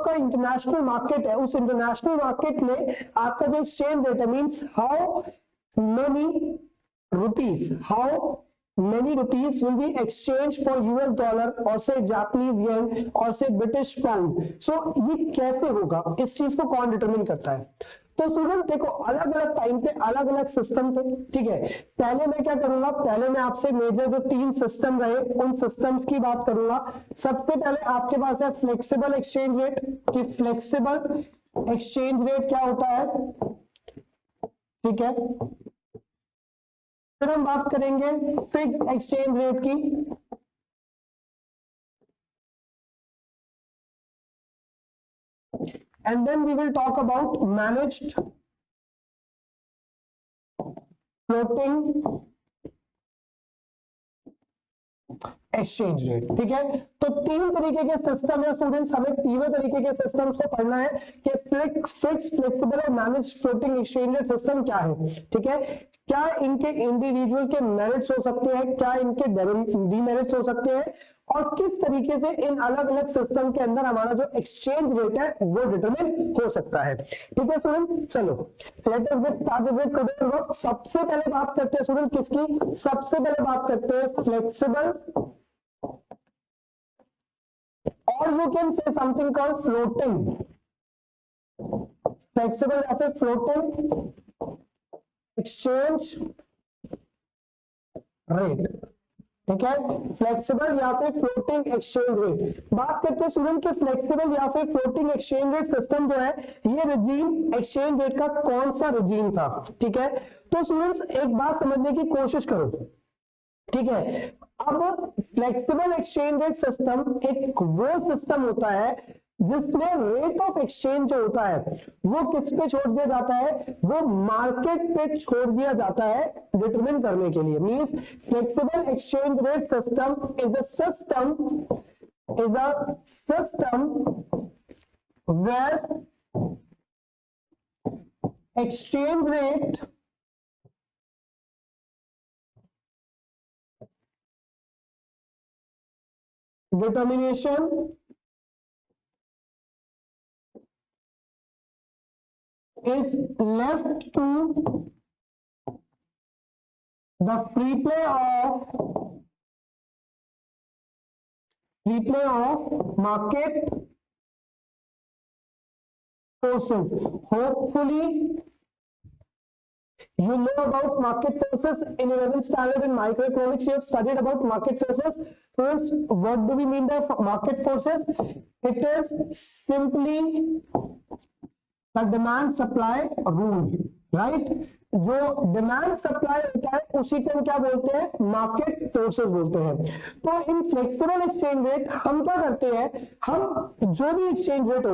आपका international market है, उस इंटरनेशनल मार्केट में आपका जो एक्सचेंज रेट है, means how many rupees will be exchanged for US dollar or say Japanese yen or say British pound. So ये कैसे होगा, इस चीज को कौन डिटरमिन करता है? तो स्टूडेंट देखो, अलग अलग टाइम पे अलग अलग सिस्टम थे, ठीक है। पहले मैं क्या करूंगा, पहले मैं आपसे मेजर जो 3 सिस्टम रहे उन सिस्टम्स की बात करूंगा। सबसे पहले आपके पास है फ्लेक्सिबल एक्सचेंज रेट, कि फ्लेक्सिबल एक्सचेंज रेट क्या होता है, ठीक है। फिर हम बात करेंगे फिक्स एक्सचेंज रेट की, and then we will talk about managed floating exchange rate, ठीक है। तो 3 तरीके के सिस्टम है स्टूडेंट्स, हमें तीनों तरीके के सिस्टम्स को पढ़ना है कि फिक्स, फ्लेक्सिबल और manage floating exchange rate system क्या है, ठीक है। क्या इनके इंडिविजुअल के मेरिट्स हो सकते हैं, क्या इनके डीमेरिट्स हो सकते हैं, और किस तरीके से इन अलग अलग सिस्टम के अंदर हमारा जो एक्सचेंज रेट है वो डिटरमिन हो सकता है, ठीक है स्टूडेंट। चलो let us get started with today work. सबसे पहले बात करते हैं स्टूडेंट किसकी, सबसे पहले बात करते हैं फ्लेक्सिबल, और you can say something called floating, flexible या फिर फ्लोटिंग एक्सचेंज रेट, ठीक है। फ्लेक्सिबल या फिर फ्लोटिंग एक्सचेंज रेट। बात करते हैं स्टूडेंट के फ्लेक्सिबल या फिर फ्लोटिंग एक्सचेंज रेट सिस्टम जो है, ये रिजीम एक्सचेंज रेट का कौन सा रिजीम था, ठीक है। तो स्टूडेंट्स एक बात समझने की कोशिश करो, ठीक है। अब फ्लेक्सिबल एक्सचेंज रेट सिस्टम एक वो सिस्टम होता है जिसमें रेट ऑफ एक्सचेंज जो होता है वो किस पे छोड़ दिया जाता है, वो मार्केट पे छोड़ दिया जाता है डिटरमिन करने के लिए। Means flexible exchange rate system is a system where exchange rate determination is left to the free play of market forces. Hopefully you know about market forces in 11th standard in microeconomics. You have studied about market forces. Friends, what do we mean by market forces? It is simply the demand supply rule, right? जो demand supply होता है उसी को हम क्या बोलते हैं, market forces बोलते हैं। तो इन फ्लेक्सिबल एक्सचेंज रेट हम क्या करते हैं, हम जो भी एक्सचेंज रेट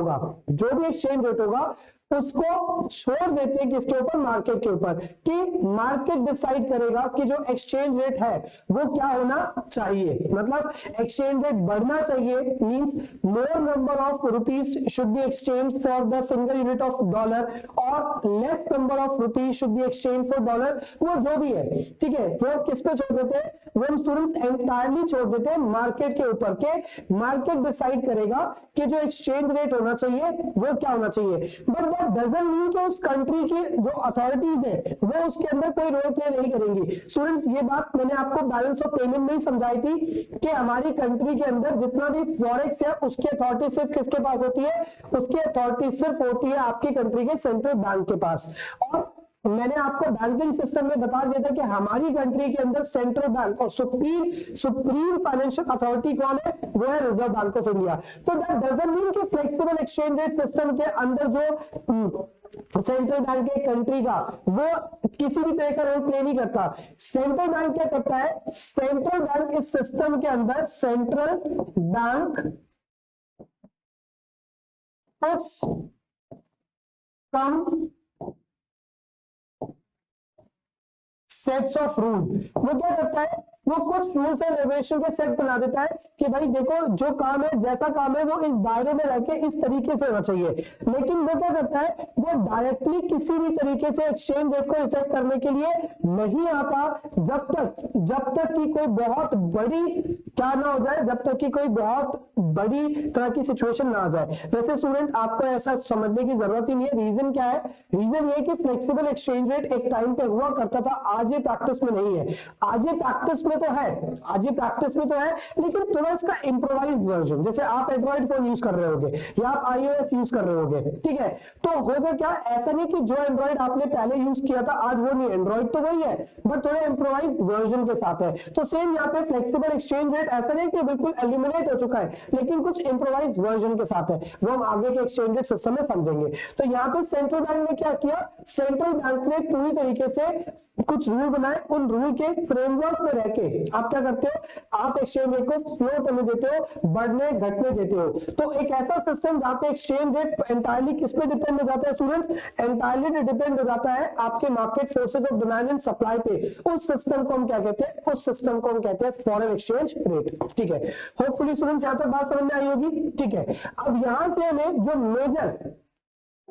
होगा उसको छोड़ देते हैं किसके ऊपर, मार्केट के ऊपर, कि मार्केट डिसाइड करेगा कि जो एक्सचेंज रेट है वो क्या होना चाहिए। मतलब एक्सचेंज रेट बढ़ना चाहिए, means more number of rupees should be exchange for the single unit of dollar, और less number of rupees should be exchange for dollar. वो जो भी है, ठीक है, वो किस पे छोड़ देते हैं, वो स्टूडेंट्स एंटायरली छोड़ देते हैं मार्केट के ऊपर, के मार्केट डिसाइड करेगा कि जो एक्सचेंज रेट होना चाहिए वो क्या होना चाहिए। बट डजंट मीन कि उस कंट्री की जो अथॉरिटीज है वो उसके अंदर कोई रोल प्ले नहीं करेंगी। स्टूडेंट्स ये बात मैंने आपको बैलेंस ऑफ पेमेंट में ही समझाई थी कि हमारी कंट्री के अंदर जितना भी फॉरेक्स है उसकी अथॉरिटी सिर्फ किसके पास होती है, उसकी अथॉरिटी सिर्फ होती है आपकी कंट्री के सेंट्रल बैंक के पास। और मैंने आपको बैंकिंग सिस्टम में बता दिया था कि हमारी कंट्री के अंदर सेंट्रल बैंक और सुप्रीम फाइनेंशियल अथॉरिटी कौन है, वो है रिजर्व बैंक ऑफ इंडिया। तो दैट डजंट मीन कि फ्लेक्सिबल एक्सचेंज रेट सिस्टम के अंदर जो सेंट्रल बैंक है कंट्री का, वो किसी भी तरह का रोल प्ले नहीं करता। सेंट्रल बैंक क्या करता है, सेंट्रल बैंक इस सिस्टम के अंदर central bank puts some sets of rule. वो क्या करता है, वो कुछ रूल्स एंड रेगुलेशन के सेट बना देता है कि भाई देखो जो काम है, जैसा काम है वो इस दायरे में रह के इस तरीके से होना चाहिए। लेकिन वो क्या करता है, वो डायरेक्टली किसी भी तरीके से एक्सचेंज रेट को इफेक्ट करने के लिए नहीं आता जब तक कि कोई बहुत बड़ी क्या ना हो जाए, जब तक कि कोई बहुत बड़ी तरह की सिचुएशन ना आ जाए। वैसे स्टूडेंट आपको ऐसा समझने की जरूरत ही नहीं है। रीजन क्या है? रीजन ये कि फ्लेक्सिबल एक्सचेंज रेट एक टाइम पे हुआ करता था, आज ये प्रैक्टिस में नहीं है। आज ये प्रैक्टिस में तो है, आज ये प्रैक्टिस में तो है, लेकिन थोड़ा इसका इम्प्रोवाइज वर्जन, जैसे आप एंड्रॉइड फोन यूज कर रहे होगे या आप iOS यूज कर रहे होगे, ठीक है, तो होगा क्या, ऐसा नहीं कि जो एंड्रॉइड आपने पहले यूज किया था आज वो नहीं, एंड्रॉइड तो वही है बट थोड़ा इम्प्रोवाइज वर्जन के साथ है। तो सेम यहाँ पे फ्लेक्सिबल एक्सचेंज रेट ऐसा नहीं कि बिल्कुल एलिमिनेट हो चुका है, लेकिन कुछ इम्प्रोवाइज वर्जन के साथ है, वो हम आगे के एक्सचेंज रेट सिस्टम में समझेंगे। तो यहाँ पे सेंट्रल बैंक ने क्या किया, सेंट्रल बैंक ने पूरी तरीके से कुछ रूल बनाए, उन रूल के फ्रेमवर्क में रह के आप क्या करते हो, आप एक्सचेंज रेट को फ्लो करने देते हो, बढ़ने घटने देते हो। तो एक ऐसा सिस्टम जहां पे एक्सचेंज रेट एंटायरली किस पे डिपेंड हो जाता है स्टूडेंट्स, एंटायरली डिपेंड हो जाता है आपके market forces of demand and supply पे। उस सिस्टम को हम क्या कहते हैं, उस सिस्टम को हम कहते हैं फॉरेन एक्सचेंज रेट, ठीक है। होपफुली स्टूडेंट्स यहां तक बात समझ में आई होगी, ठीक है। अब यहां से हमें जो मेजर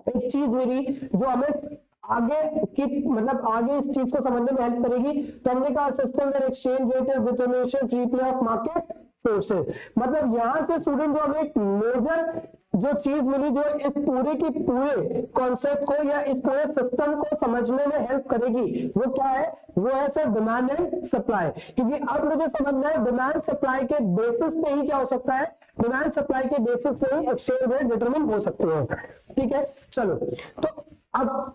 एक चीज मिली जो हमें आगे की मतलब आगे इस चीज को समझने में हेल्प करेगी, तो हमने कहा system where exchange rate is determination free play of market forces. मतलब यहां से स्टूडेंट जो हमें एक मेजर जो चीज मिली जो इस पूरे की पूरे कॉन्सेप्ट को या इस पूरे सिस्टम को समझने में हेल्प करेगी, वो क्या है, वो है सर डिमांड एंड सप्लाई। क्योंकि अब मुझे समझना है डिमांड सप्लाई के बेसिस पे ही क्या हो सकता है, डिमांड सप्लाई के बेसिस पे ही एक्सचेंज रेट डिटरमिन हो सकते हैं, ठीक है। चलो तो अब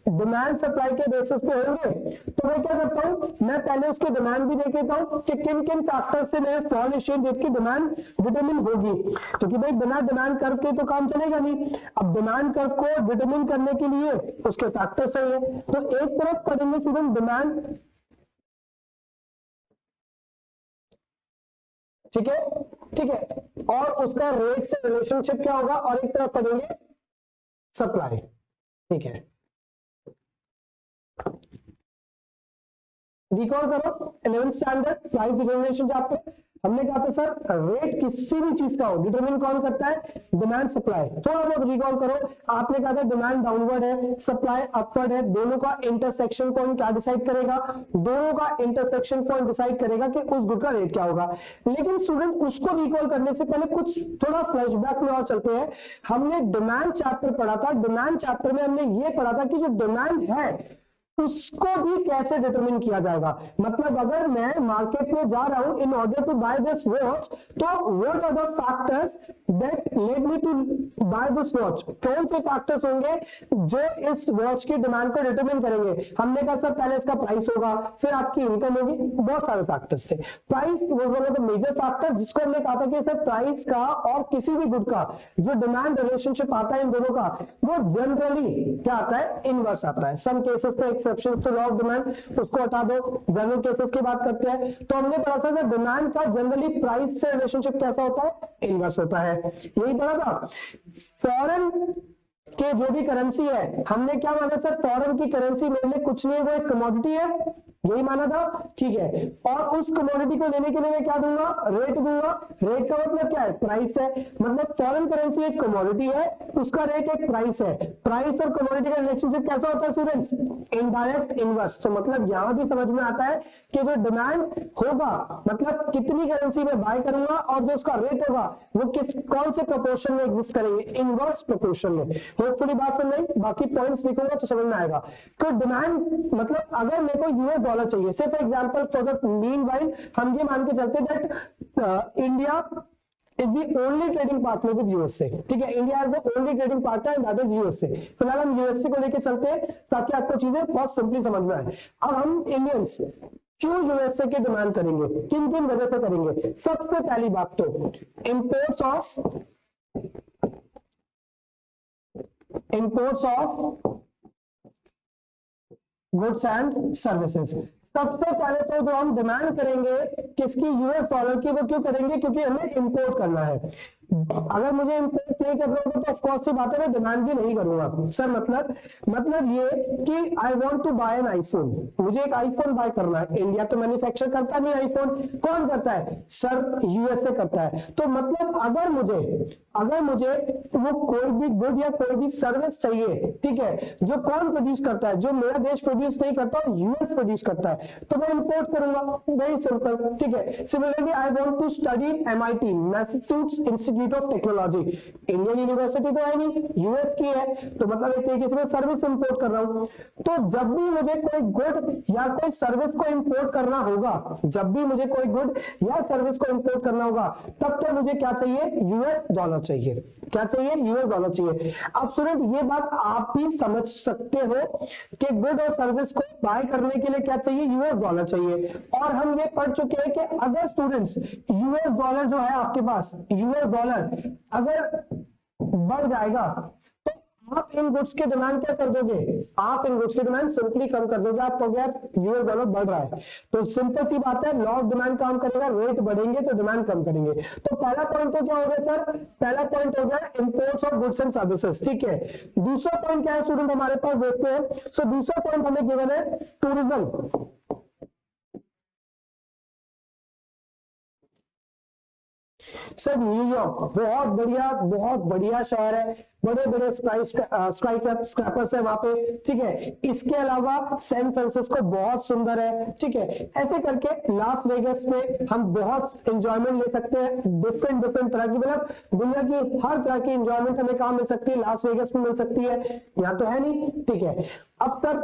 डिमांड सप्लाई के बेसिस पे होंगे, तो मैं क्या करता हूं, मैं पहले उसकी डिमांड भी देख लेता हूं कि किन किन फैक्टर से मेरे फॉरेन एक्सचेंज रेट की डिमांड डिटरमिन होगी, क्योंकि भाई बिना डिमांड कर्व के तो काम चलेगा नहीं। अब डिमांड कर्व को डिटरमिन करने के लिए उसके फैक्टर चाहिए, तो एक तरफ पढ़ेंगे स्टूडेंट डिमांड, ठीक है, ठीक है, और उसका रेट से रिलेशनशिप क्या होगा, और एक तरफ पढ़ेंगे सप्लाई, ठीक है। रिकॉल करो 11th standard price determination chapter, हमने कहा था सर रेट किसी भी चीज का हो डिटरमिन कौन करता है, डिमांड सप्लाई। थोड़ा बहुत रिकॉल करो, आपने कहा था डिमांड डाउनवर्ड है, सप्लाई अपवर्ड है, दोनों का इंटरसेक्शन पॉइंट क्या डिसाइड करेगा, दोनों का इंटरसेक्शन पॉइंट डिसाइड करेगा कि उस गुड का रेट क्या होगा। लेकिन स्टूडेंट उसको रिकॉल करने से पहले कुछ थोड़ा फ्लैशबैक में और चलते हैं। हमने डिमांड चैप्टर पढ़ा था, डिमांड चैप्टर में हमने ये पढ़ा था कि जो डिमांड है उसको भी कैसे डिटरमिन किया जाएगा। मतलब अगर मैं मार्केट में जा रहा हूं in order to buy this watch, तो what are the factors that led me to buy this watch, कौन से फैक्टर्स होंगे जो इस वॉच की डिमांड को डिटरमिन करेंगे। हमने कहा सर पहले इसका प्राइस होगा, फिर आपकी इनकम होगी, बहुत सारे फैक्टर्स थे। Price was one of the major factor जिसको हमने कहा था कि सर प्राइस का और किसी भी गुड का जो डिमांड रिलेशनशिप आता है इन दोनों का, वो जनरली क्या आता है, इनवर्स आता है। सम केसेस पे exceptions to law of demand, उसको हटा दो, जनरल केसेस की बात करते हैं। तो हमने पढ़ा था डिमांड का जनरली प्राइस से रिलेशनशिप कैसा होता है, इनवर्स होता है, यही पढ़ा था। फॉरेन के जो भी करेंसी है, हमने क्या माना सर, फॉरेन की करेंसी मेरे लिए कुछ नहीं, वो एक कमोडिटी है, यही माना था, ठीक है। और उस कमोडिटी को लेने के लिए मैं क्या दूंगा, रेट दूंगा। रेट का मतलब क्या है, प्राइस है। मतलब फॉरेन करेंसी एक कमोडिटी है, उसका रेट एक प्राइस है। प्राइस और कमोडिटी का रिलेशनशिप कैसा होता है स्टूडेंट्स, इनडायरेक्ट इनवर्स। तो मतलब यहां भी समझ में आता है कि जो डिमांड होगा, मतलब कितनी करेंसी में बाय करूंगा और जो उसका रेट होगा वो किस कौन से प्रोपोर्शन में एग्जिस्ट करेंगे, इनवर्स प्रोपोर्शन में। होपफुली बात समझ में, बाकी पॉइंट्स लिखूंगा तो समझ में आएगा। तो डिमांड मतलब अगर मेरे को यूएस डॉलर चाहिए, से for example for the meanwhile हम ये मान के चलते that India is the only trading partner with USA, ठीक है, India is the only trading partner and that is USA। फिलहाल हम यूएसए को लेके चलते हैं ताकि आपको चीजें बहुत सिंपली समझ में आए। अब हम इंडियंस क्यों यूएसए की डिमांड करेंगे, किन किन वजह से करेंगे। सबसे पहली बात तो imports of goods and services. सबसे पहले तो जो हम डिमांड करेंगे किसकी, यूएस डॉलर की, वो क्यों करेंगे, क्योंकि हमें इंपोर्ट करना है। अगर मुझे इंपोर्ट नहीं कर रहे हो तो ऑफ कोर्स सी बात है मैं डिमांड भी नहीं करूंगा। सर मतलब ये कि I want to buy an iPhone, मुझे एक आईफोन बाय करना है। इंडिया तो मैन्युफैक्चर करता नहीं आईफोन, कौन करता है सर? यूएसए करता है। तो मतलब अगर मुझे वो कोई भी गुड या कोई भी सर्विस चाहिए, ठीक है, जो कौन प्रोड्यूस करता है, जो मेरा देश प्रोड्यूस नहीं करता, यूएस प्रोड्यूस करता है, तो मैं इंपोर्ट करूंगा। वेरी सिंपल, ठीक है। Similarly I want to study MIT, Massachusetts Institute of Technology, Indian university तो है नहीं, यूएस की है, तो मतलब एक तरीके से मैं सर्विस इंपोर्ट कर रहा हूं। तो जब भी मुझे कोई गुड या कोई सर्विस को इंपोर्ट करना होगा, जब भी मुझे कोई गुड या सर्विस को इंपोर्ट करना होगा, तब तो मुझे क्या चाहिए? यूएस डॉलर चाहिए। क्या चाहिए? यूएस डॉलर चाहिए। अब स्टूडेंट ये बात आप भी समझ सकते हो कि गुड और सर्विस को बाय करने के लिए क्या चाहिए? यूएस डॉलर चाहिए। और हम ये पढ़ चुके हैं कि अगर स्टूडेंट्स यूएस डॉलर जो है आपके पास, यूएस डॉलर अगर बढ़ जाएगा तो आप इन गुड्स के डिमांड क्या कर दोगे? आप इन गुड्स की डिमांड सिंपली कम कर दोगे। आप कहोगे यार यूएस डॉलर बढ़ रहा है, तो सिंपल सी बात है, लॉ ऑफ डिमांड काम करेगा, रेट बढ़ेंगे तो डिमांड कम करेंगे। तो पहला पॉइंट तो क्या हो गया सर? पहला पॉइंट हो गया imports of goods and services, ठीक है। दूसरा पॉइंट क्या है स्टूडेंट हमारे पास? देखते हैं। सो दूसरा पॉइंट हमें गिवन है टूरिज्म। सर न्यूयॉर्क बहुत बढ़िया शहर है, बड़े बड़े स्काईस्क्रैपर्स है वहां पे, ठीक है। इसके अलावा सैन फ्रांसिस्को बहुत सुंदर है, ठीक है। ऐसे करके लास वेगस पे हम बहुत एंजॉयमेंट ले सकते हैं, डिफरेंट तरह की, मतलब दुनिया की हर तरह की एंजॉयमेंट हमें कहां मिल सकती है? लास वेगस में मिल सकती है। यहाँ तो है नहीं, ठीक है। अब सर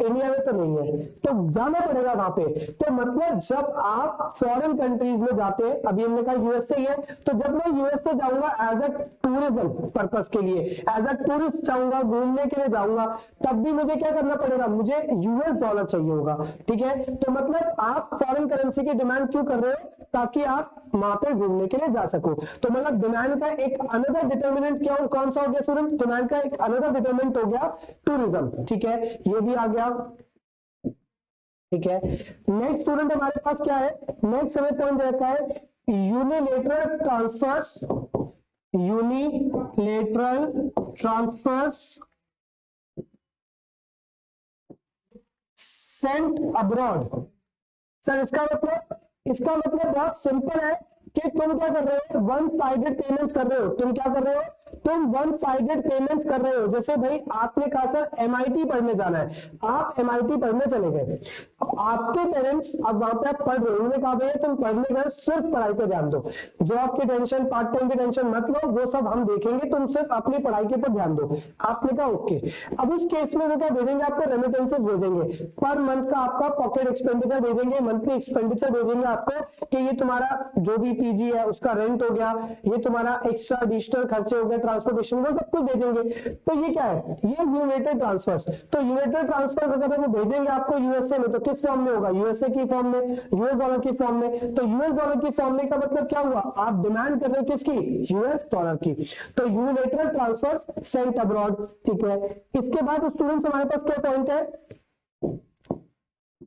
इंडिया में तो नहीं है, तो जाना पड़ेगा वहां पे। तो मतलब जब आप फॉरेन कंट्रीज में जाते हैं, अभी हमने कहा यूएसए ही है, तो जब मैं यूएसए जाऊंगा एज ए टूरिज्म पर्पस के लिए, एज अ टूरिस्ट जाऊंगा, घूमने के लिए जाऊंगा, तब भी मुझे क्या करना पड़ेगा? मुझे यूएस डॉलर चाहिए होगा, ठीक है। तो मतलब आप फॉरेन करेंसी की डिमांड क्यों कर रहे हो? ताकि आप वहां पे घूमने के लिए जा सको। तो मतलब डिमांड का एक अनदर डिटर्मिनेंट क्या कौन सा हो गया स्टूडेंट? डिमांड का एक अनदर डिटर्मिनेंट हो गया टूरिज्म, ठीक है। ये भी आ गया, ठीक है। नेक्स्ट स्टूडेंट हमारे पास क्या है? नेक्स्ट हमें पॉइंट रखा है unilateral transfers, unilateral transfers sent abroad. Sir इसका मतलब बहुत सिंपल है कि तुम क्या कर रहे हो? वन साइडेड पेमेंट्स कर रहे हो। तुम क्या कर रहे हो? तुम वन साइडेड पेमेंट्स कर रहे हो। जैसे भाई आपने कहा सर एमआईटी पढ़ने जाना है, आप एमआईटी पढ़ने चले गए, अब आपके पेरेंट्स अब वहां पे आप पढ़ रहे हो, उन्होंने कहा भैया तुम पढ़ने गए सिर्फ पढ़ाई पे ध्यान दो, जॉब की टेंशन, पार्ट टाइम की टेंशन मत लो, वो सब हम देखेंगे, तुम सिर्फ अपनी पढ़ाई के ऊपर ध्यान दो। आपने कहा ओके। अब उस केस में वो क्या भेजेंगे? आपको रेमिटेंसेस भेजेंगे, पर मंथ का आपका पॉकेट एक्सपेंडिचर भेजेंगे, मंथली एक्सपेंडिचर भेजेंगे आपको कि ये तुम्हारा जो भी पीजी है उसका रेंट हो गया, ये तुम्हारा एक्स्ट्रा एडिशनल खर्चे हो गए, ट्रांसपोर्टेशन, वो सब कुछ भेजेंगे। तो ये क्या है? ये यूनाइटेड ट्रांसफर्स। तो यूनाइटेड ट्रांसफर्स अगर वो भेजेंगे आपको यूएसए में, तो किस फॉर्म में होगा? यूएसए की फॉर्म में, यूएस डॉलर की फॉर्म में। तो यूएस डॉलर की फॉर्म में का मतलब क्या हुआ? आप डिमांड कर रहे हो किसकी? यूएस डॉलर की। तो यूनाइटेड ट्रांसफर्स सेंट अब्रॉड, ठीक है। इसके बाद स्टूडेंट्स हमारे पास क्या पॉइंट है?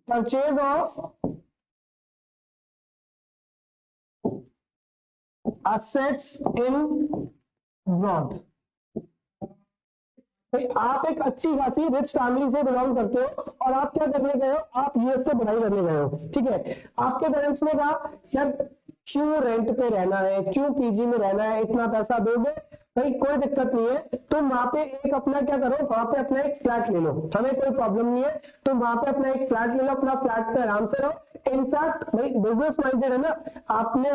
Purchase of assets in abroad। आप एक अच्छी खासी रिच फैमिली से बिलोंग करते हो और आप क्या करने गए हो? आप यूएस से पढ़ाई करने गए हो, ठीक है। आपके पेरेंट्स ने कहा यार क्यों रेंट पे रहना है, क्यों पीजी में रहना है, इतना पैसा दोगे? भाई कोई दिक्कत नहीं है, तुम वहां पे एक अपना क्या करो, वहां पे अपना एक फ्लैट ले लो, हमें कोई प्रॉब्लम नहीं है। तुम वहां पे अपना एक फ्लैट ले लो, अपना फ्लैट पे आराम से रहो। इनफैक्ट भाई बिजनेस माइंडेड है ना, आपने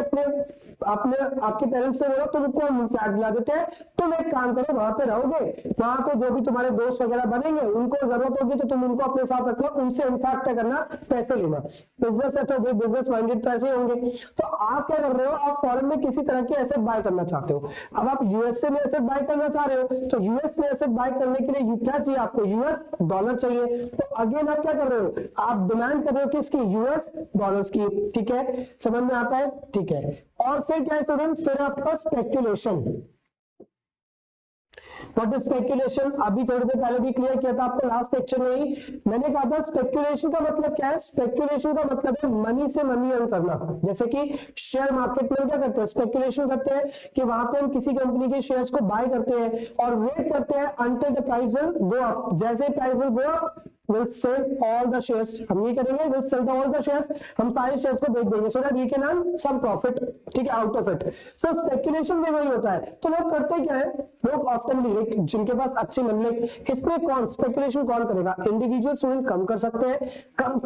आपके पेरेंट्स से बोला तुमको हम फ्लैट दिला देते हैं, तुम एक काम करो वहां पे रहोगे, वहां पे जो भी तुम्हारे दोस्त वगैरह बनेंगे उनको जरूरत होगी तो तुम उनको अपने साथ रखना, उनसे इनफैक्ट क्या करना? पैसे लेना। बिजनेस है तो बिजनेस माइंडेड तो ऐसे होंगे। तो आप क्या कर रहे हो? आप फॉरेन में किसी तरह की एसेट बाय करना चाहते हो। अब आप यूएसए में एसेट बाय करना चाह रहे हो, तो यूएस में एसेट बाय करने के लिए क्या चाहिए आपको? यूएस डॉलर चाहिए। तो अगेन आप क्या कर रहे हो? आप डिमांड कर रहे हो किसकी? यूएस डॉलर्स की, ठीक है। समझ में आता है? ठीक है। और फिर क्या है स्टूडेंट? फिर आपका स्पेक्यूलेशन। व्हाट इज स्पेकुलेशन, अभी थोड़ी देर पहले भी क्लियर किया था आपको लास्ट लेक्चर में ही। मैंने कहा था स्पेकुलेशन का मतलब क्या है, स्पेकुलेशन का मतलब है मनी से मनी अर्न करना। जैसे कि शेयर मार्केट में क्या करते हैं, स्पेकुलेशन करते हैं कि वहां पे हम किसी कंपनी के शेयर्स को बाय करते हैं और वेट करते हैं until the price will go up, जैसे price will go up will sell all the shares, हम ये करेंगे will sell all the shares, हम सारे शेयर्स को बेच देंगे so that we can earn some profit, ठीक है, out of it। so speculation में वही होता है। तो लोग करते क्या है, लोग ऑफ्टनली जिनके पास अच्छी नॉलेज, इसमें कौन स्पेकुलेशन कौन करेगा, इंडिविजुअल स्टूडेंट कम कर सकते हैं, कम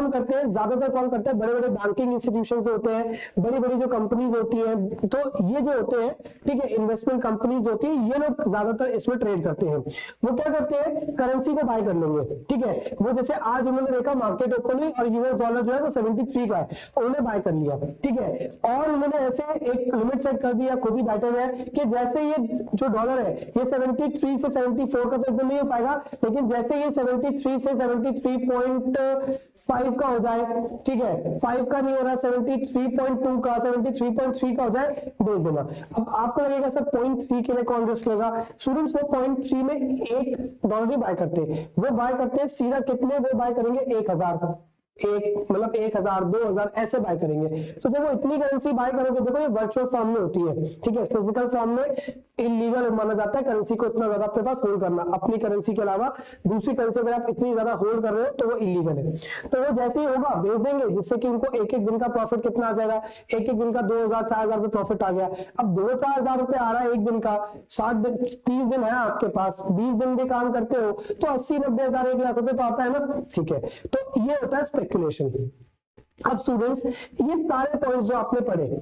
करते हैं, ज्यादातर कौन करते हैं, बड़े बड़े बैंकिंग इंस्टीट्यूशंस होते हैं, बड़ी बड़ी जो कंपनीज होती है, तो ये जो होते हैं, ठीक है, इन्वेस्टमेंट कंपनीज होती है, ये लोग ज्यादातर इसमें ट्रेड करते हैं। वो क्या करते हैं, करेंसी को बाय कर लेंगे, ठीक है, वो जैसे आज उन्होंने देखा मार्केट ओपन हुई और यूएस डॉलर जो है वो 73 का है, उन्होंने बाय कर लिया, ठीक है, और उन्होंने ऐसे एक लिमिट सेट कर दिया, खुद ही बैठे हुए कि जैसे ये जो डॉलर है ये 73 से 74 का तो एकदम नहीं हो पाएगा, लेकिन जैसे ये 73 से 73.5 का हो जाए, ठीक है, 5 का नहीं हो रहा, 73.2 का, 73.3 का हो जाए, भेज देना। अब आपको लगेगा सर 0.3 के लिए कौन रिस्क लेगा, स्टूडेंट्स वो 0.3 में $1 ही बाय करते हैं, वो बाय करते हैं सीधा कितने, वो बाय करेंगे 1000, मतलब 1000 2000 ऐसे बाय करेंगे। तो जब वो इतनी करेंसी बाय करोगे, देखो ये वर्चुअल फॉर्म में होती है, ठीक है, फिजिकल फॉर्म में इलीगल माना जाता है करेंसी को इतना ज्यादा अपने पास होल्ड करना, अपनी करेंसी के अलावा दूसरी करेंसी अगर आप इतनी ज्यादा होल्ड कर रहे हो तो वो इलीगल है। तो वो जैसे ही होगा बेच देंगे, जिससे कि उनको एक एक दिन का प्रॉफिट कितना आ जाएगा, एक एक दिन का 2000 4000 रुपए प्रॉफिट आ गया। अब 2-4 हजार रुपए आ रहा है एक दिन का, 60 दिन 30 दिन है आपके पास, 20 दिन भी काम करते हो तो 80-90 हजार 1 लाख रुपए तो आता है ना, ठीक है। तो ये होता है स्पेकुलेशन। अब स्टूडेंट्स ये सारे पॉइंट्स जो आपने पढ़े,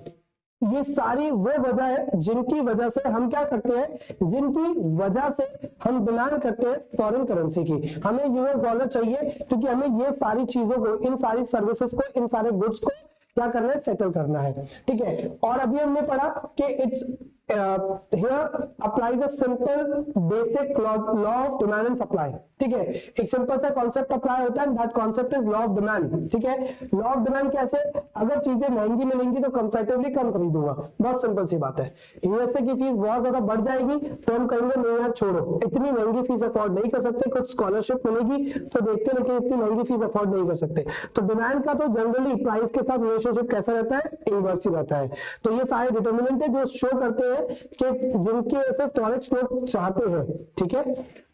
ये सारी वो वजह है जिनकी वजह से हम क्या करते हैं, जिनकी वजह से हम डिमांड करते हैं फॉरेन करेंसी की। हमें यूएस डॉलर चाहिए क्योंकि हमें ये सारी चीजों को, इन सारी सर्विसेज को, इन सारे गुड्स को क्या करना है, सेटल करना है, ठीक है। और अभी हमने पढ़ा कि it's here applies a simple basic law of demand and supply, ठीक है, एक सिंपल सा कॉन्सेप्ट अप्लाई होता है, that concept is law of demand, ठीक है। लॉ ऑफ डिमांड कैसे, अगर चीजें महंगी मिलेंगी तो कंपैरेटिवली कम खरीदूंगा, बहुत सिंपल सी बात है। यूएसए की फीस बहुत ज्यादा बढ़ जाएगी तो हम कहेंगे नहीं यार छोड़ो, इतनी महंगी फीस अफोर्ड नहीं कर सकते, कुछ स्कॉलरशिप मिलेगी तो देखते, लेकिन इतनी महंगी फीस अफोर्ड नहीं कर सकते। तो डिमांड का तो जनरली प्राइस के साथ रिलेशनशिप कैसा रहता है, इनवर्स ही रहता है। तो ये सारे डिटर्मिनेंट है जो शो करते हैं कि जिनके वजह से फॉरेक्स लोग चाहते हैं, ठीक है।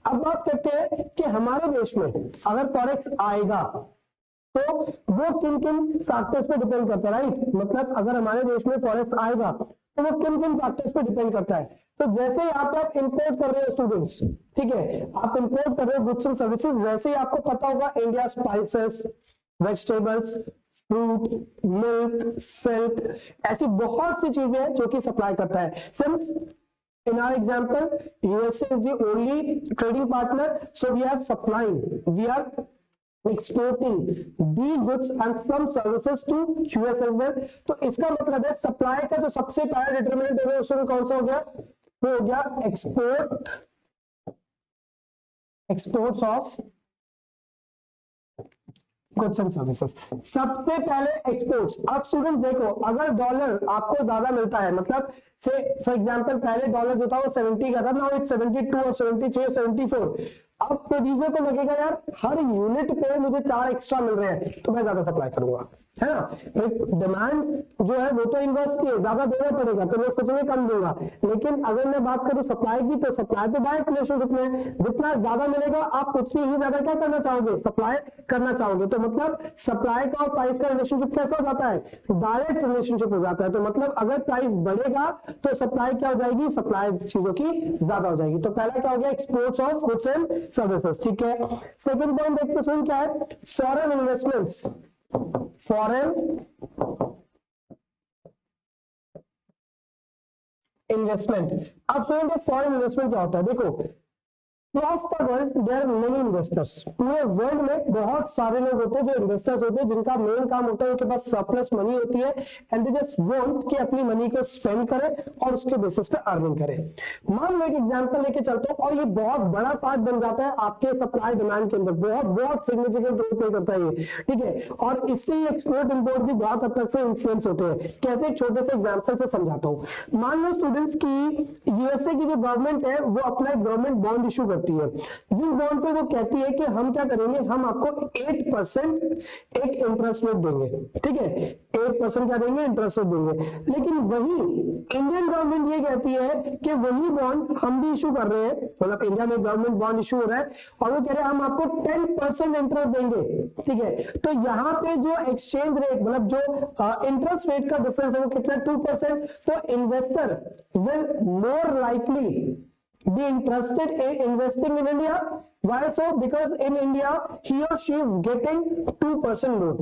अब बात करते हैं कि हमारे देश में अगर फॉरेक्स आएगा तो वो किन किन फैक्टर्स पे डिपेंड करता है, राइट। मतलब अगर हमारे देश में फॉरेक्स आएगा तो वो किन किन फैक्टर्स पे डिपेंड करता है। तो जैसे यहाँ पे आप इंपोर्ट कर रहे हो स्टूडेंट्स, ठीक है, आप इंपोर्ट कर रहे हो गुड्स एंड सर्विसेज, वैसे ही आपको पता होगा India spices, vegetables, fruit, milk, silk, ऐसी बहुत सी चीजें हैं जो कि सप्लाई करता है। Since in our example USA is the only trading partner, so we are supplying, we are exporting these goods and some services to US as well। तो इसका मतलब है सप्लाई का जो सबसे पहला डिटरमिनेंट है उसमें कौन सा हो गया, वो हो गया exports of goods and services, सबसे पहले एक्सपोर्ट्स। अब स्टूडेंट देखो, अगर डॉलर आपको ज्यादा मिलता है, मतलब से फॉर एग्जांपल पहले डॉलर जो था वो 70 का था, नाउ इट्स 72 और 73 और 74। अब प्रोड्यूसर को लगेगा यार हर यूनिट पे मुझे 4 एक्स्ट्रा मिल रहे हैं तो मैं ज्यादा सप्लाई करूंगा, है ना। डिमांड जो है वो तो इन्वर्स की है, ज्यादा देना पड़ेगा तो लोग सोचेंगे कम दूंगा। लेकिन अगर मैं बात करूं सप्लाई की, तो सप्लाई तो डायरेक्ट रिलेशनशिप में, जितना ज्यादा मिलेगा आप उतनी ही ज्यादा क्या करना चाहोगे, सप्लाई करना चाहोगे। तो मतलब सप्लाई का और प्राइस का रिलेशनशिप कैसा हो जाता है, डायरेक्ट रिलेशनशिप हो जाता है। तो मतलब अगर प्राइस बढ़ेगा तो सप्लाई क्या हो जाएगी, सप्लाई चीजों की ज्यादा हो जाएगी। तो पहला क्या हो गया, exports of goods and services, ठीक है। सेकंड पॉइंट देखते हैं क्या है, फॉरेन इन्वेस्टमेंट्स, फॉरेन इन्वेस्टमेंट। अब फॉरेन इन्वेस्टमेंट क्या होता है, देखो Across the world there are many investors. पूरे वर्ल्ड में बहुत सारे लोग होते हैं जो इन्वेस्टर्स होते हैं, जिनका मेन काम होता है उनके पास सरप्लस मनी होती है एंड दे जस्ट वांट कि अपनी मनी को स्पेंड करें और उसके बेसिस पे अर्निंग करें। मान लो एक एग्जांपल लेके चलता हूं और ये बहुत बड़ा पार्ट बन जाता है आपके सप्लाई डिमांड के अंदर, बहुत बहुत सिग्निफिकेंट रोल प्ले करता है ये, ठीक है। और इससे ही एक्सपोर्ट इंपोर्ट भी बहुत हद तक से इन्फ्लुएंस होते हैं। कैसे, एक छोटे से एग्जांपल से समझाता हूं। मान लो स्टूडेंट्स की यूएसए की जो गवर्नमेंट है वो अपना गवर्नमेंट बॉन्ड इशू करती है, जिस बॉन्ड पे वो कहती है कि हम क्या करेंगे, हम आपको 8% एक इंटरेस्ट रेट देंगे, ठीक है, 8% क्या देंगे, इंटरेस्ट रेट देंगे। लेकिन वही इंडियन गवर्नमेंट ये कहती है कि वही बॉन्ड हम भी इशू कर रहे हैं, मतलब इंडिया में गवर्नमेंट बॉन्ड इशू हो रहा है और वो कह रहे हैं हम आपको 10% इंटरेस्ट देंगे, ठीक है। तो यहाँ पे जो एक्सचेंज रेट, मतलब जो इंटरेस्ट रेट का डिफरेंस है वो कितना, 2%। तो investor will more likely be interested in investing in India. Why so? Because in India he or she is getting 2% loan.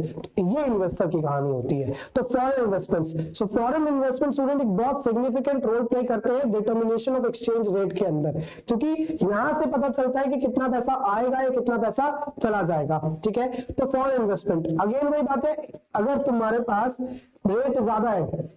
ये इन्वेस्टर की कहानी होती है। तो foreign investments, so foreign investment student एक बहुत सिग्निफिकेंट रोल प्ले करते हैं डिटर्मिनेशन ऑफ एक्सचेंज रेट के अंदर, क्योंकि यहाँ से पता चलता है कि कितना पैसा आएगा या कितना पैसा चला जाएगा, ठीक है। तो फॉरेन इन्वेस्टमेंट अगेन वही बात है, अगर तुम्हारे पास रेट ज्यादा है,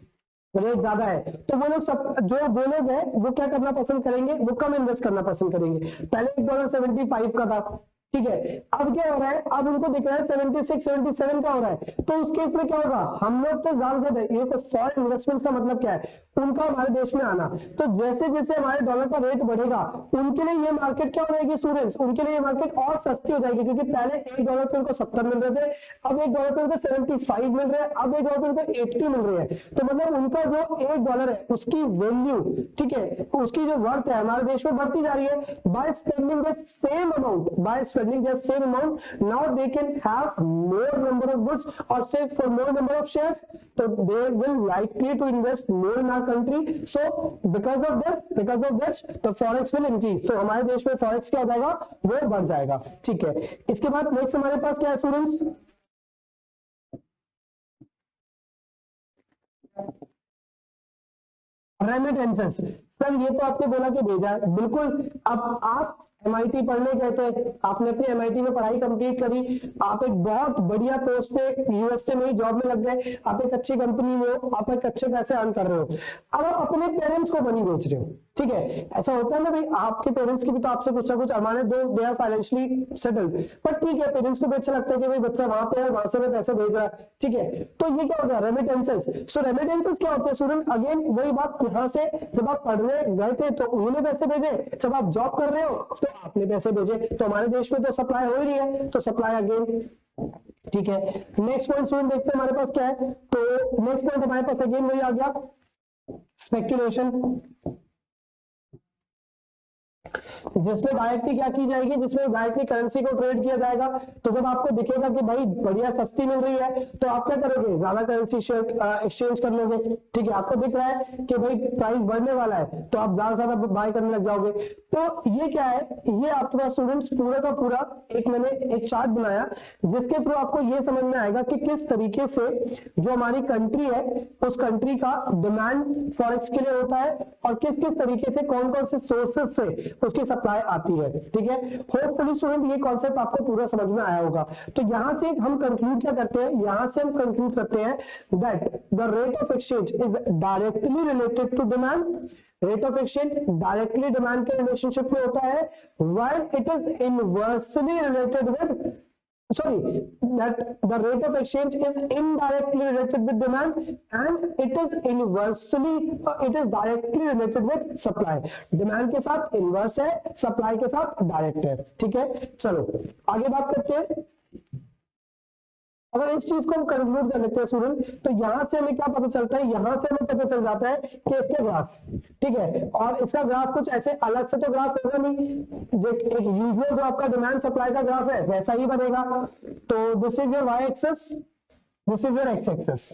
रेट ज्यादा है तो वो लोग सब, जो वो लोग हैं वो क्या करना पसंद करेंगे, वो कम इन्वेस्ट करना पसंद करेंगे। पहले $1.75 का था, ठीक है, अब क्या हो रहा है, अब उनको दिख रहा है 76 77 का हो रहा है। तो उस केस में क्या होगा, हम लोग तो ज्यादा ये तो फॉरेन इन्वेस्टमेंट्स का मतलब क्या है, उनका हमारे देश में आना। तो जैसे जैसे हमारे डॉलर का रेट बढ़ेगा उनके लिए ये मार्केट क्या हो जाएगी स्टूडेंट्स, उनके लिए ये मार्केट और सस्ती हो जाएगी, क्योंकि पहले $1 पे उनको 70 मिल रहे थे, अब $1 पे उनको 75 मिल रहे हैं, अब $1 पे उनको 80 मिल रहे हैं। तो मतलब उनका जो $1 है उसकी वैल्यू, ठीक है, उसकी जो वर्थ है हमारे देश में बढ़ती जा रही है। By spending the same amount, by spending the same amount, now they can have more number of goods और save for more number of shares, तो they will likely to invest more in our country. So because of this the forex will increase. तो हमारे देश में forex क्या हो जाएगा, वो बढ़ जाएगा, ठीक है। इसके बाद नेक्स्ट हमारे पास क्या है स्टूडेंट्स, रेमिटेंसेस। सर ये तो आपने बोला कि भेजा है, बिल्कुल। अब आप MIT पढ़ने गए थे, आपने अपनी MIT में पढ़ाई कंप्लीट करी, आप एक बहुत बढ़िया पोस्ट पे यूएसए में ही जॉब में लग गए, आप एक अच्छी कंपनी में हो, आप एक अच्छे पैसे अर्न कर रहे हो, अब आप अपने पेरेंट्स को मनी बेच रहे हो, ठीक है। ऐसा होता है ना भाई, आपके पेरेंट्स की भी तो आपसे कुछ ना कुछ अमानत दो, दे आर फाइनेंशियली सेटल्ड, पर ठीक है पेरेंट्स को भी अच्छा लगता है कि भाई बच्चा वहां पे है, वहां से मैं पैसे भेज रहा है, ठीक है। तो ये क्या हो गया, रेमिटेंसेस। सो रेमिटेंसेस क्या होते हैं स्टूडेंट, अगेन वही बात, यहाँ से जब आप पढ़ने गए थे तो उन्होंने पैसे भेजे, जब आप जॉब कर रहे हो तो आपने पैसे भेजे, तो हमारे देश में तो सप्लाई हो ही रही है, तो सप्लाई अगेन, ठीक है। नेक्स्ट पॉइंट स्टूडेंट देखते हैं हमारे पास क्या है, तो नेक्स्ट पॉइंट हमारे पास अगेन वही आ गया, स्पेक्यूलेशन, जिसमें डायरेक्टली क्या की जाएगी, जिसमें डायरेक्टली करेंसी को ट्रेड किया जाएगा। तो जब आपको दिखेगा कि भाई बढ़िया सस्ती मिल रही है तो आप क्या करोगे, ज्यादा करेंसी एक्सचेंज कर लोगे, ठीक है। आपको दिख रहा है कि भाई प्राइस बढ़ने वाला है तो आप ज्यादा से ज्यादा बाय करने लग जाओगे। तो ये क्या है, ये आपके पास स्टूडेंट्स पूरा का पूरा एक मैंने एक चार्ट बनाया जिसके थ्रू आपको ये समझ में आएगा कि किस तरीके से जो हमारी कंट्री है उस कंट्री का डिमांड फॉरेक्स के लिए होता है और किस किस तरीके से कौन कौन से सोर्सेस से उसकी सप्लाई आती है, ठीक है। होपफुली स्टूडेंट ये कॉन्सेप्ट आपको पूरा समझ में आया होगा। तो यहां से हम कंक्लूड क्या करते हैं, यहां से हम कंक्लूड करते हैं that the rate of exchange is directly related to demand. Rate of exchange directly demand के रिलेशनशिप में होता है, while it is inversely related with that the rate of exchange is indirectly related with demand and it is directly related with supply। demand के साथ inverse है, supply के साथ direct है, ठीक है। चलो आगे बात करते हैं। अगर इस चीज को हम कंक्लूड कर लेते हैं स्टूडेंट, तो यहां से हमें क्या पता चलता है, यहां से हमें पता चल जाता है कि इसके ग्राफ, ठीक है, और इसका ग्राफ कुछ ऐसे अलग से तो ग्राफ होगा नहीं, एक यूजुअल जो आपका डिमांड सप्लाई का ग्राफ है वैसा ही बनेगा। तो this is your Y axis, this is your X axis,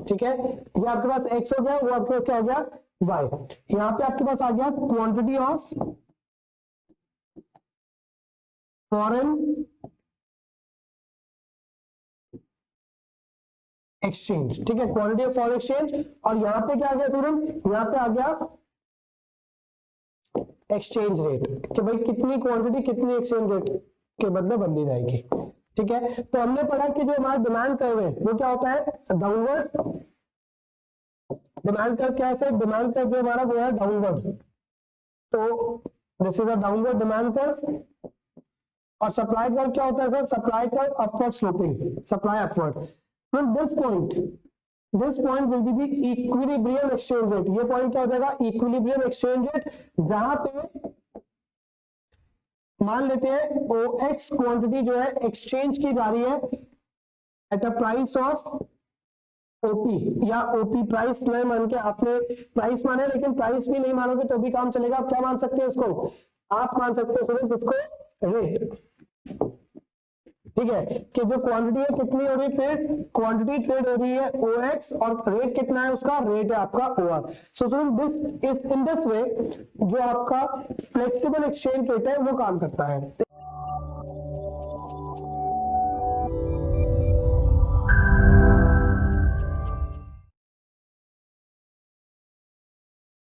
ठीक है। ये आपके पास एक्स हो गया, वो आपके पास क्या हो गया, वाई। यहाँ पे आपके पास आ गया क्वांटिटी ऑफ फॉरेन एक्सचेंज, ठीक है, क्वांटिटी ऑफ फॉरेन एक्सचेंज। और यहां पे क्या आ गया स्टूडेंट, यहां पे आ गया एक्सचेंज रेट, कि भाई कितनी क्वांटिटी कितनी एक्सचेंज रेट के बदले बदली जाएगी। ठीक है, तो हमने पढ़ा कि जो हमारा डिमांड कर्व है वो क्या होता है, डाउनवर्ड। डिमांड कर्व क्या है, डिमांड कर्व जो हमारा वो है डाउनवर्ड, तो this is a downward demand curve. और सप्लाई कर्व क्या होता है sir, supply curve upward sloping, supply upward. From this point will be the equilibrium exchange rate. ये पॉइंट क्या हो जाएगा, इक्विलिब्रियम एक्सचेंज रेट, जहां पे मान लेते हैं OX क्वांटिटी जो है एक्सचेंज की जा रही है at a price of OP, या OP प्राइस नहीं मान के आपने प्राइस माने, लेकिन प्राइस भी नहीं मानोगे तो भी काम चलेगा। आप क्या मान सकते हैं उसको, आप मान सकते हो उसको रेट। ठीक है, कि जो क्वांटिटी है कितनी हो रही है, फिर क्वांटिटी ट्रेड हो रही है OX, और रेट कितना है उसका, रेट है आपका OR। So this is in this way जो आपका फ्लेक्सिबल एक्सचेंज रेट है वो काम करता है।